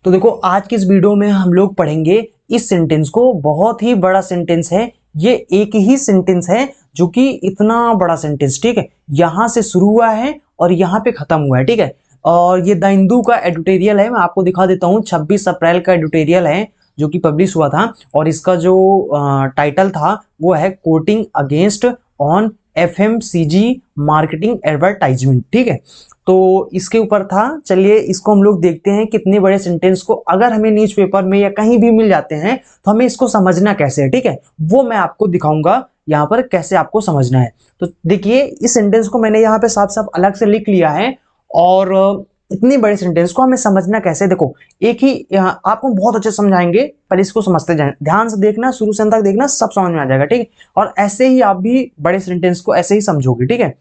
तो देखो आज की इस वीडियो में हम लोग पढ़ेंगे इस सेंटेंस को। बहुत ही बड़ा सेंटेंस है ये, एक ही सेंटेंस है जो कि इतना बड़ा सेंटेंस, ठीक है, यहां से शुरू हुआ है और यहाँ पे खत्म हुआ है, ठीक है। और ये द हिंदू का एडिटोरियल है, मैं आपको दिखा देता हूँ। 26 अप्रैल का एडिटोरियल है जो कि पब्लिश हुआ था और इसका जो टाइटल था वो है coating against on FMCG marketing advertisement, ठीक है। तो इसके ऊपर था। चलिए इसको हम लोग देखते हैं कितने बड़े सेंटेंस को अगर हमें न्यूज़पेपर में या कहीं भी मिल जाते हैं तो हमें इसको समझना कैसे है, ठीक है, वो मैं आपको दिखाऊंगा यहाँ पर कैसे आपको समझना है। तो देखिए इस सेंटेंस को मैंने यहाँ पे साफ साफ अलग से लिख लिया है और इतनी बड़े सेंटेंस को हमें समझना कैसे। देखो एक ही आपको बहुत अच्छे समझाएंगे, पर इसको समझते जाएं, ध्यान से देखना, शुरू से अंत तक देखना, सब समझ में आ जाएगा, ठीक है। और ऐसे ही आप भी बड़े सेंटेंस को ऐसे ही समझोगे, ठीक है।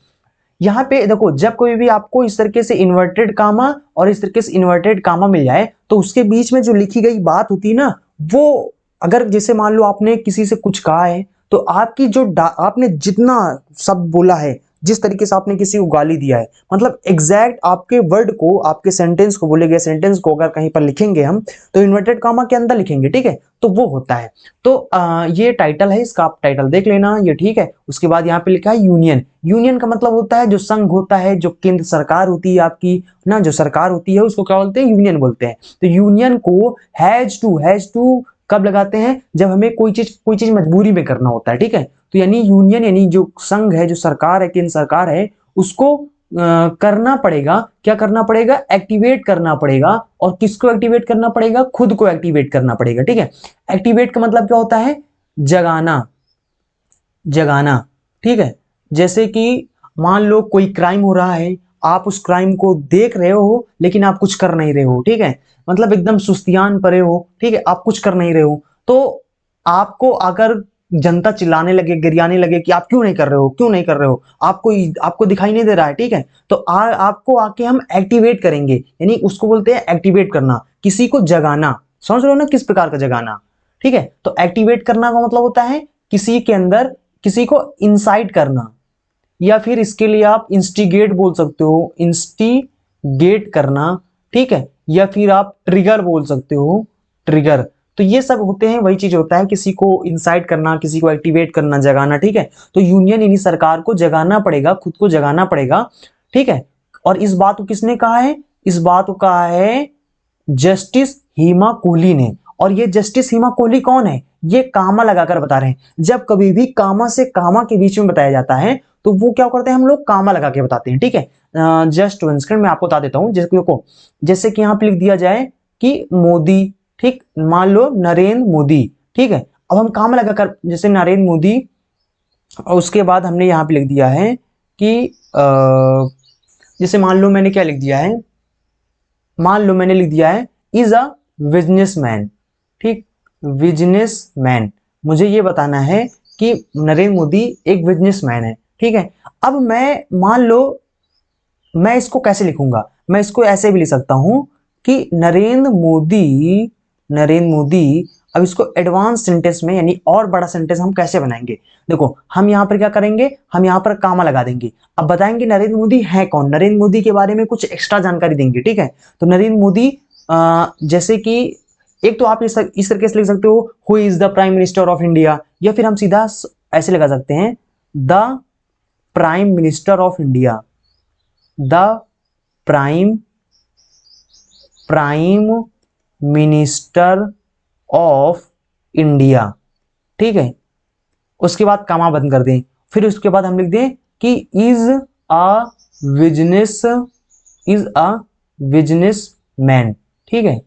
यहाँ पे देखो जब कोई भी आपको इस तरीके से इन्वर्टेड कामा और इस तरीके से इन्वर्टेड कामा मिल जाए तो उसके बीच में जो लिखी गई बात होती है ना, वो अगर जैसे मान लो आपने किसी से कुछ कहा है तो आपकी जो आपने जितना शब्द बोला है, जिस तरीके से आपने किसी को गाली दिया है, मतलब एग्जैक्ट आपके वर्ड को, आपके सेंटेंस को, बोले गए सेंटेंस को अगर कहीं पर लिखेंगे हम तो इन्वर्टेड कामा के अंदर लिखेंगे, ठीक है। तो वो होता है। तो ये टाइटल है इसका, आप टाइटल देख लेना, ये ठीक है। उसके बाद यहाँ पे लिखा है यूनियन। यूनियन का मतलब होता है जो संघ होता है, जो केंद्र सरकार होती है आपकी ना, जो सरकार होती है उसको क्या बोलते हैं, यूनियन बोलते हैं। तो यूनियन को हैज टू कब लगाते हैं, जब हमें कोई चीज मजबूरी में करना होता है, ठीक है। तो यानी यूनियन यानी जो संघ है, जो सरकार है, केंद्र सरकार है, उसको करना पड़ेगा, क्या करना पड़ेगा, एक्टिवेट करना पड़ेगा। और किसको एक्टिवेट करना पड़ेगा, खुद को एक्टिवेट करना पड़ेगा, ठीक है। एक्टिवेट का मतलब क्या होता है, जगाना, जगाना, ठीक है। जैसे कि मान लो कोई क्राइम हो रहा है, आप उस क्राइम को देख रहे हो लेकिन आप कुछ कर नहीं रहे हो, ठीक है, मतलब एकदम सुस्तियान पड़े हो, ठीक है, आप कुछ कर नहीं रहे हो। तो आपको अगर जनता चिल्लाने लगे, गिरियाने लगे कि आप क्यों नहीं कर रहे हो, क्यों नहीं कर रहे हो, आपको दिखाई नहीं दे रहा है, ठीक है, तो आपको आके हम एक्टिवेट करेंगे, यानी उसको बोलते हैं एक्टिवेट करना, किसी को जगाना। समझ रहे हो ना किस प्रकार का जगाना, ठीक है। तो एक्टिवेट करना का मतलब होता है किसी के अंदर, किसी को इंसाइट करना, या फिर इसके लिए आप इंस्टिगेट बोल सकते हो, इंस्टिगेट करना, ठीक है, या फिर आप ट्रिगर बोल सकते हो, ट्रिगर। तो ये सब होते हैं, वही चीज होता है, किसी को इंसाइट करना, किसी को एक्टिवेट करना, जगाना, ठीक है। तो यूनियन यानी सरकार को जगाना पड़ेगा, खुद को जगाना पड़ेगा, ठीक है। और इस बात को किसने कहा है, इस बात को कहा है जस्टिस हेमा कोहली ने। और ये जस्टिस हेमा कोहली कौन है, ये कामा लगाकर बता रहे हैं। जब कभी भी कामा से कामा के बीच में बताया जाता है तो वो क्या करते हैं, हम लोग कामा लगा के बताते हैं, ठीक है। जस्ट वन सेकंड मैं आपको बता देता हूं। जैसे कि यहां पे लिख दिया जाए कि मोदी, ठीक, मान लो नरेंद्र मोदी, ठीक है। अब हम कामा लगाकर, जैसे नरेंद्र मोदी, और उसके बाद हमने यहां पे लिख दिया है कि जैसे मान लो मैंने क्या लिख दिया है, मान लो मैंने लिख दिया है इज अ बिजनेसमैन, ठीक, बिजनेसमैन। मुझे ये बताना है कि नरेंद्र मोदी एक बिजनेसमैन है, ठीक है। अब मैं मान लो मैं इसको कैसे लिखूंगा, मैं इसको ऐसे भी लिख सकता हूं कि नरेंद्र मोदी, नरेंद्र मोदी। अब इसको एडवांस सेंटेंस में यानी और बड़ा सेंटेंस हम कैसे बनाएंगे, देखो हम यहां पर क्या करेंगे, हम यहां पर कामा लगा देंगे। अब बताएंगे नरेंद्र मोदी है कौन, नरेंद्र मोदी के बारे में कुछ एक्स्ट्रा जानकारी देंगे, ठीक है। तो नरेंद्र मोदी जैसे कि एक तो आप इस तरीके से लिख सकते हो, who is the prime minister of India, या फिर हम सीधा ऐसे लगा सकते हैं the prime minister of India, the prime minister of India, ठीक है। उसके बाद कामा बंद कर दें, फिर उसके बाद हम लिख दें कि is a business, is a businessman, ठीक है,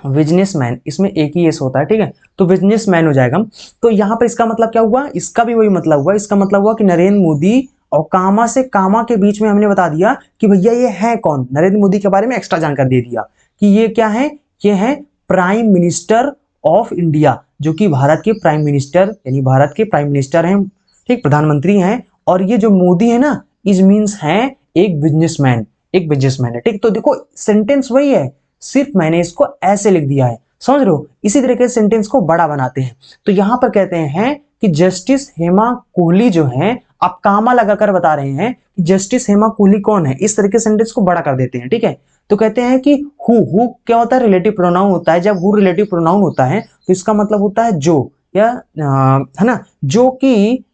बिजनेसमैन, इसमें एक ही एस होता है, ठीक है। तो बिजनेसमैन हो जाएगा। तो यहां पर इसका मतलब क्या हुआ, इसका भी वही मतलब हुआ, इसका मतलब हुआ कि नरेंद्र मोदी और कामा से कामा के बीच में हमने बता दिया कि भैया ये है कौन, नरेंद्र मोदी के बारे में एक्स्ट्रा जानकारी दे दिया कि ये क्या है, ये है प्राइम मिनिस्टर ऑफ इंडिया, जो कि भारत के प्राइम मिनिस्टर, यानी भारत के प्राइम मिनिस्टर हैं, ठीक, प्रधानमंत्री हैं। और ये जो मोदी है ना, इज मीन्स है एक बिजनेसमैन, एक बिजनेसमैन है, ठीक। तो देखो सेंटेंस वही है, सिर्फ मैंने इसको ऐसे लिख दिया है, समझ रहे हो। इसी तरीके से सेंटेंस को बड़ा बनाते हैं। तो यहां पर कहते हैं कि जस्टिस हेमा कोहली जो है, आप कामा लगाकर बता रहे हैं कि जस्टिस हेमा कोहली कौन है, इस तरीके से सेंटेंस को बड़ा कर देते हैं, ठीक है। तो कहते हैं कि हु क्या होता है, रिलेटिव प्रोनाउन होता है। जब हु रिलेटिव प्रोनाउन होता है तो इसका मतलब होता है जो, या है ना, जो कि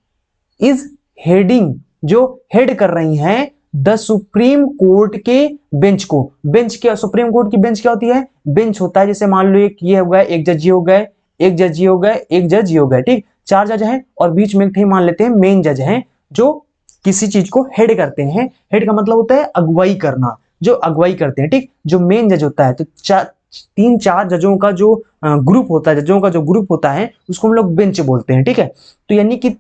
इज हेडिंग, जो हेड कर रही हैं द सुप्रीम कोर्ट के बेंच को। बेंच क्या, सुप्रीम कोर्ट की बेंच क्या होती है, बेंच होता है। जैसे मान लो एक ये हो गए, एक जज ये हो गए, एक जज ये हो गए, एक जज ये हो गए, ठीक, 4 जज हैं और बीच में एक मान लेते हैं मेन जज हैं जो किसी चीज को हेड करते हैं। हेड का मतलब होता है अगुवाई करना, जो अगुवाई करते हैं, ठीक। जो मेन जज होता है, तो 3-4 जजों का जो ग्रुप होता है, जजों का जो ग्रुप होता है उसको हम लोग बेंच बोलते हैं, ठीक है। तो यानी कि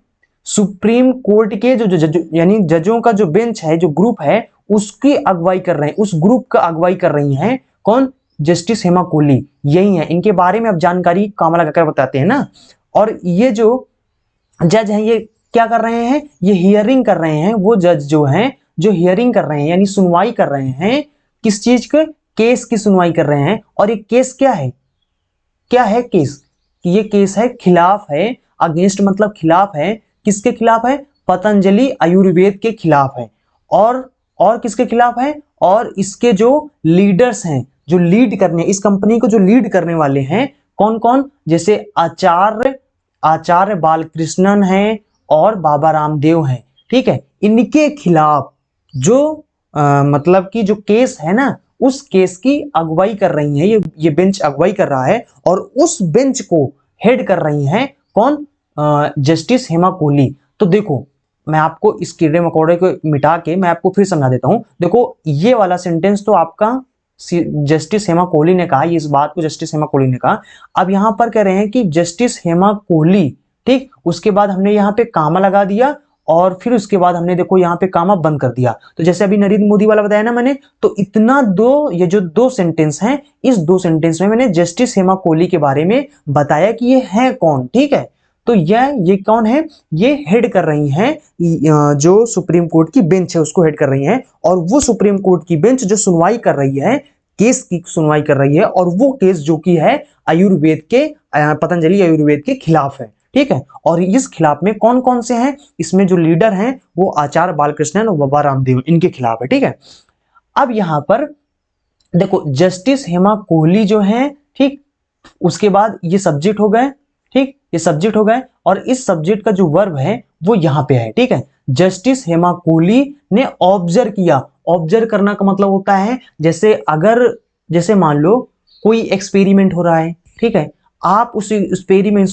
सुप्रीम कोर्ट के जो जज, यानी जजों का जो बेंच है, जो ग्रुप है, उसकी अगुवाई कर रहे हैं, उस ग्रुप का अगुवाई कर रही हैं कौन, जस्टिस हेमा कोहली, यही है। इनके बारे में अब जानकारी कामला लगाकर बताते हैं ना। और ये जो जज हैं ये क्या कर रहे हैं, ये हियरिंग कर रहे हैं। वो जज जो हैं, जो हियरिंग कर रहे हैं यानी सुनवाई कर रहे हैं, किस चीज के, केस की सुनवाई कर रहे हैं। और ये केस क्या है, क्या है केस, ये केस है खिलाफ है, अगेंस्ट मतलब खिलाफ है, किसके खिलाफ है, पतंजलि आयुर्वेद के खिलाफ है। और किसके खिलाफ है, और इसके जो लीडर्स हैं, जो लीड करने, इस कंपनी को जो लीड करने वाले हैं, कौन कौन, जैसे आचार्य बालकृष्णन हैं और बाबा रामदेव हैं, ठीक है। इनके खिलाफ जो मतलब कि जो केस है ना, उस केस की अगुवाई कर रही है, ये बेंच अगुवाई कर रहा है। और उस बेंच को हेड कर रही हैं कौन, जस्टिस हेमा कोहली। तो देखो मैं आपको इस कीड़े मकोड़े को मिटा के मैं आपको फिर समझा देता हूं। देखो ये वाला सेंटेंस तो आपका जस्टिस हेमा कोहली ने कहा, ये इस बात को जस्टिस हेमा कोहली ने कहा। अब यहां पर कह रहे हैं कि जस्टिस हेमा कोहली, ठीक। उसके बाद हमने यहां पे कामा लगा दिया और फिर उसके बाद हमने देखो यहां पे कामा बंद कर दिया। तो जैसे अभी नरेंद्र मोदी वाला बताया ना मैंने, तो इतना दो, ये जो 2 सेंटेंस हैं, इस 2 सेंटेंस में मैंने जस्टिस हेमा कोहली के बारे में बताया कि ये है कौन, ठीक है। तो ये कौन है, ये हेड कर रही हैं, जो सुप्रीम कोर्ट की बेंच है उसको हेड कर रही हैं। और वो सुप्रीम कोर्ट की बेंच जो सुनवाई कर रही है, केस की सुनवाई कर रही है, और वो केस जो कि है आयुर्वेद के, पतंजलि आयुर्वेद के खिलाफ है, ठीक है। और इस खिलाफ में कौन कौन से हैं, इसमें जो लीडर हैं वो आचार्य बालकृष्णन और बाबा रामदेव, इनके खिलाफ है, ठीक है। अब यहां पर देखो जस्टिस हेमा कोहली जो है, ठीक, उसके बाद ये सब्जेक्ट हो गए, ठीक, ये सब्जेक्ट हो गए। और इस सब्जेक्ट का जो वर्ब है वो यहां पे है, ठीक है। जस्टिस हेमा कोहली ने ऑब्जर्व किया। ऑब्जर्व करना का मतलब होता है, जैसे अगर, जैसे मान लो कोई एक्सपेरिमेंट हो रहा है, ठीक है, आप उस एक्सपेरिमेंट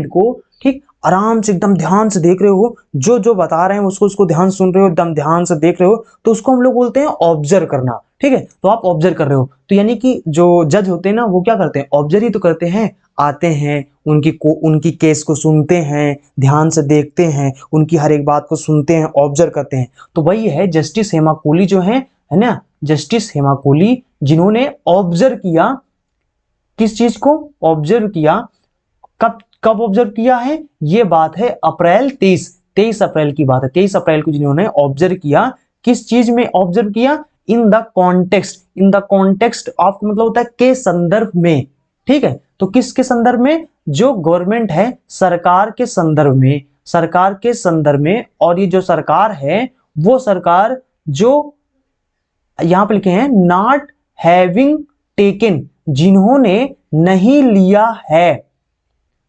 को, ठीक, आराम से एकदम ध्यान से देख रहे हो, जो जो बता रहे हैं उसको उसको ध्यान सुन रहे हो, एकदम ध्यान से देख रहे हो, तो उसको हम लोग बोलते हैं ऑब्जर्व करना, ठीक है। तो आप ऑब्जर्व कर रहे हो, तो यानी कि जो जज होते हैं ना वो क्या करते हैं, ऑब्जर्व ही तो करते हैं, आते हैं, उनकी केस को सुनते हैं, ध्यान से देखते हैं, उनकी हर एक बात को सुनते हैं, ऑब्जर्व करते हैं। तो वही है जस्टिस हेमा कोहली जो है ना, जस्टिस हेमा कोहली जिन्होंने ऑब्जर्व किया, किस चीज को ऑब्जर्व किया, कब कब ऑब्जर्व किया है, ये बात है अप्रैल 23 अप्रैल की बात है। 23 अप्रैल को जिन्होंने ऑब्जर्व किया, किस चीज में ऑब्जर्व किया, इन द कॉन्टेक्स्ट ऑफ, मतलब होता है के संदर्भ में, ठीक है। तो किसके संदर्भ में, जो गवर्नमेंट है, सरकार के संदर्भ में, सरकार के संदर्भ में। और ये जो सरकार है वो सरकार जो यहां पर लिखे हैं नॉट हैविंग टेकन, जिन्होंने नहीं लिया है,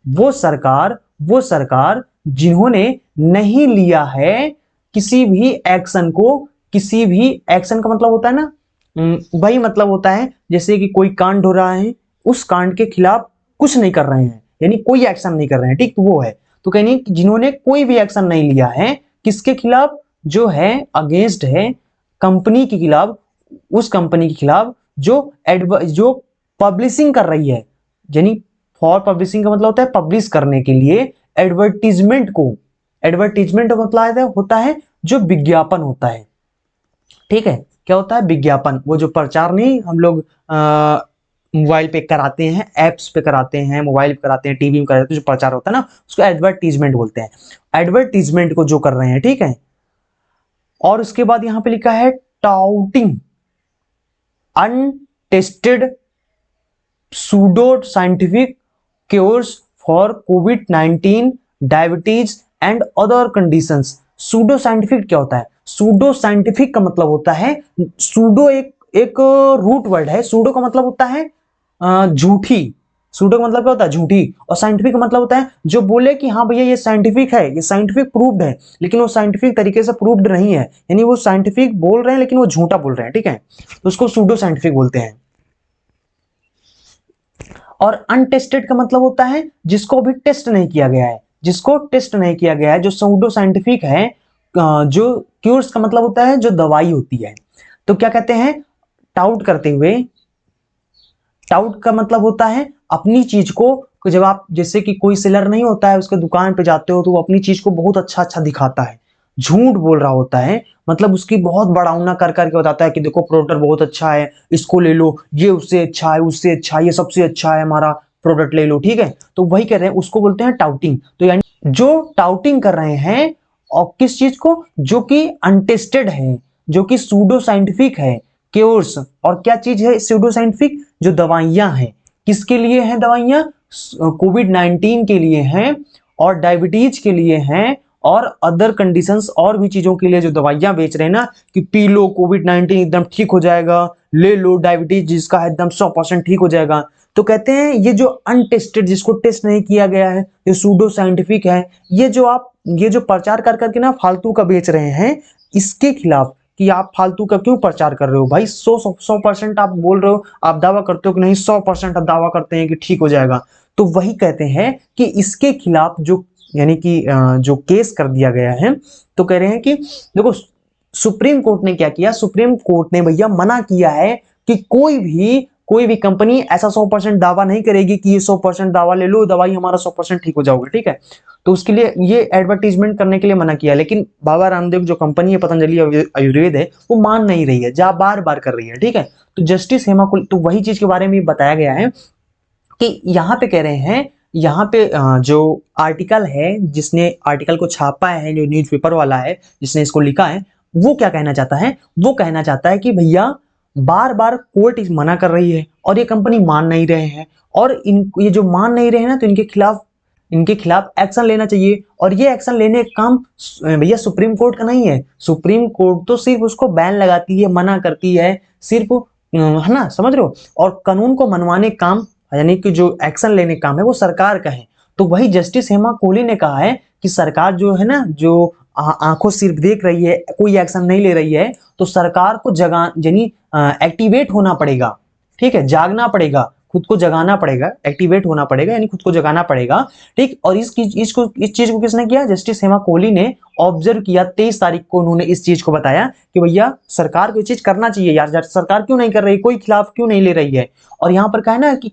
वो सरकार जिन्होंने नहीं लिया है किसी भी एक्शन को, किसी भी एक्शन का मतलब होता है ना, वही मतलब होता है जैसे कि कोई कांड हो रहा है, उस कांड के खिलाफ कुछ नहीं कर रहे हैं, यानी कोई एक्शन नहीं कर रहे हैं, ठीक, तो वो है। तो कहनी जिन्होंने कोई भी एक्शन नहीं लिया है, किसके खिलाफ, जो है अगेंस्ट है कंपनी के खिलाफ, उस कंपनी के खिलाफ जो पब्लिशिंग कर रही है, यानी फॉर पब्लिशिंग का मतलब होता है पब्लिश करने के लिए, एडवर्टीजमेंट का मतलब होता है जो विज्ञापन होता है, ठीक है। क्या होता है, विज्ञापन, वो जो प्रचार नहीं हम लोग मोबाइल पे कराते हैं, एप्स पे कराते हैं, मोबाइल पे कराते हैं, टीवी में कराते हैं, जो प्रचार होता है ना उसको एडवर्टीजमेंट बोलते हैं। एडवर्टीजमेंट को जो कर रहे हैं, ठीक है। और उसके बाद यहां पे लिखा है touting untested pseudo scientific cures for कोविड-19, diabetes and other conditions. Pseudo scientific क्या होता है, सूडो साइंटिफिक का मतलब होता है, सूडो एक एक रूट वर्ड है। सूडो का मतलब होता है झूठी। सूडो का मतलब क्या होता है? झूठी। और साइंटिफिक का मतलब होता है जो बोले कि हाँ भैया ये साइंटिफिक है, ये साइंटिफिक प्रूव्ड है, लेकिन वो साइंटिफिक तरीके से प्रूव्ड नहीं है, यानी वो साइंटिफिक बोल रहे हैं लेकिन वो झूठा बोल रहे हैं, ठीक है, तो उसको सूडो साइंटिफिक बोलते हैं। और अनटेस्टेड का मतलब होता है जिसको अभी टेस्ट नहीं किया गया है, जिसको टेस्ट नहीं किया गया है, जो सूडो साइंटिफिक है। जो क्यूर्स का मतलब होता है जो दवाई होती है। तो क्या कहते हैं? टाउट करते हुए। टाउट का मतलब होता है अपनी चीज को, जब आप जैसे कि कोई सेलर नहीं होता है, उसके दुकान पे जाते हो तो वो अपनी चीज को बहुत अच्छा अच्छा दिखाता है, झूठ बोल रहा होता है, मतलब उसकी बहुत बड़ाउना कर करके बताता है कि देखो प्रोडक्ट बहुत अच्छा है, इसको ले लो, ये उससे अच्छा है, उससे अच्छा है, ये सबसे अच्छा है, हमारा प्रोडक्ट ले लो, ठीक है। तो वही कह रहे हैं, उसको बोलते हैं टाउटिंग। तो यानी जो टाउटिंग कर रहे हैं, और किस चीज को? जो कि अनटेस्टेड है, जो कि सूडो साइंटिफिक है, क्योर्स। और क्या चीज है सूडो साइंटिफिक? जो दवाइयां हैं। किसके लिए हैं दवाइयां? कोविड-19 के लिए हैं, और डायबिटीज के लिए हैं, और अदर कंडीशंस और भी चीजों के लिए जो दवाइयां बेच रहे हैं ना, कि पी लो कोविड-19 एकदम ठीक हो जाएगा, ले लो डायबिटीज जिसका है एकदम 100% ठीक हो जाएगा। तो कहते हैं ये जो अनटेस्टेड, जिसको टेस्ट नहीं किया गया है, ये सूडो साइंटिफिक है, ये जो प्रचार कर करके ना फालतू का बेच रहे हैं, इसके खिलाफ कि आप फालतू का क्यों प्रचार कर रहे हो भाई? 100% आप बोल रहे हो, आप दावा करते हो कि नहीं, 100% आप दावा करते हैं कि ठीक हो जाएगा। तो वही कहते हैं कि इसके खिलाफ जो, यानी कि जो केस कर दिया गया है, तो कह रहे हैं कि देखो सुप्रीम कोर्ट ने क्या किया, सुप्रीम कोर्ट ने भैया मना किया है कि कोई भी कंपनी ऐसा 100% दावा नहीं करेगी कि ये 100% दावा ले लो, दवाई हमारा 100% ठीक हो जाओगे, ठीक है। तो उसके लिए ये एडवर्टीजमेंट करने के लिए मना किया, लेकिन बाबा रामदेव जो कंपनी है पतंजलि आयुर्वेद है, वो मान नहीं रही है, जा बार बार कर रही है, ठीक है। तो जस्टिस हेमा कुल, तो वही चीज के बारे में बताया गया है कि यहाँ पे कह रहे हैं, यहाँ पे जो आर्टिकल है, जिसने आर्टिकल को छापा है, जो न्यूज़पेपर वाला है जिसने इसको लिखा है, वो क्या कहना चाहता है? वो कहना चाहता है कि भैया बार बार कोर्ट मना कर रही है और ये कंपनी मान नहीं रहे हैं, और ये जो मान नहीं रहे हैं ना, तो इनके खिलाफ एक्शन लेना चाहिए। और ये एक्शन लेने का काम भैया सुप्रीम कोर्ट का नहीं है। सुप्रीम कोर्ट तो सिर्फ उसको बैन लगाती है, मना करती है, सिर्फ है ना, समझ रहे हो। और कानून को मनवाने काम, यानी कि जो एक्शन लेने का काम है, वो सरकार का है। तो वही जस्टिस हेमा कोहली ने कहा है कि सरकार जो है ना, जो आंखों सिर्फ देख रही है, कोई एक्शन नहीं ले रही है, तो सरकार को यानी एक्टिवेट होना पड़ेगा, ठीक है, जागना पड़ेगा, खुद को जगाना पड़ेगा, एक्टिवेट होना पड़ेगा, यानी खुद को जगाना पड़ेगा, ठीक। और इस चीज को किसने किया? जस्टिस हेमा कोहली ने ऑब्जर्व किया, 23 तारीख को उन्होंने इस चीज को बताया कि भैया सरकार को ये चीज करना चाहिए यार, सरकार क्यों नहीं कर रही, कोई खिलाफ क्यों नहीं ले रही है। और यहाँ पर कहा है ना कि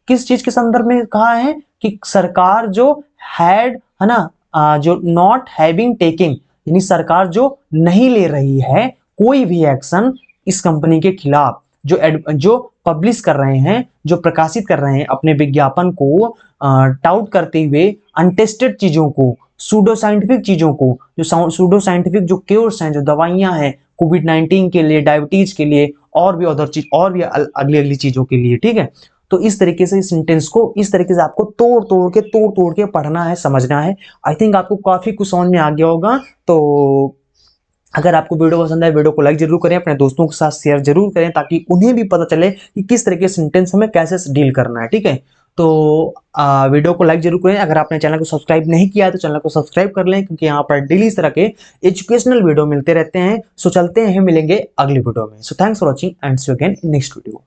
किस चीज के संदर्भ में कहा है कि सरकार जो हैड, है ना, जो नॉट हैविंग टेकिंग, यानी सरकार जो नहीं ले रही है कोई भी एक्शन इस कंपनी के खिलाफ, जो पब्लिश कर रहे हैं, जो प्रकाशित कर रहे हैं अपने विज्ञापन को टाउट करते हुए अनटेस्टेड चीजों को, सूडो साइंटिफिक चीजों को, जो सूडो साइंटिफिक जो क्योर्स हैं, जो दवाइयां हैं कोविड-19 के लिए, डायबिटीज के लिए, और भी अदर चीज, और भी अगली अगली चीजों के लिए, ठीक है। तो इस तरीके से इस सेंटेंस को इस तरीके से आपको तोड़ तोड़ के पढ़ना है, समझना है। आई थिंक आपको काफी कुछ समझ में आ गया होगा। तो अगर आपको वीडियो पसंद आए, वीडियो को लाइक जरूर करें, अपने दोस्तों के साथ शेयर जरूर करें, ताकि उन्हें भी पता चले कि किस तरह के सेंटेंस हमें कैसे डील करना है, ठीक है। तो वीडियो को लाइक जरूर करें। अगर आपने चैनल को सब्सक्राइब नहीं किया है तो चैनल को सब्सक्राइब कर लें, क्योंकि यहाँ पर डेली इस तरह के एजुकेशनल वीडियो मिलते रहते हैं। सो चलते हैं, मिलेंगे अगली वीडियो में। So thanks for watching and see you again next video.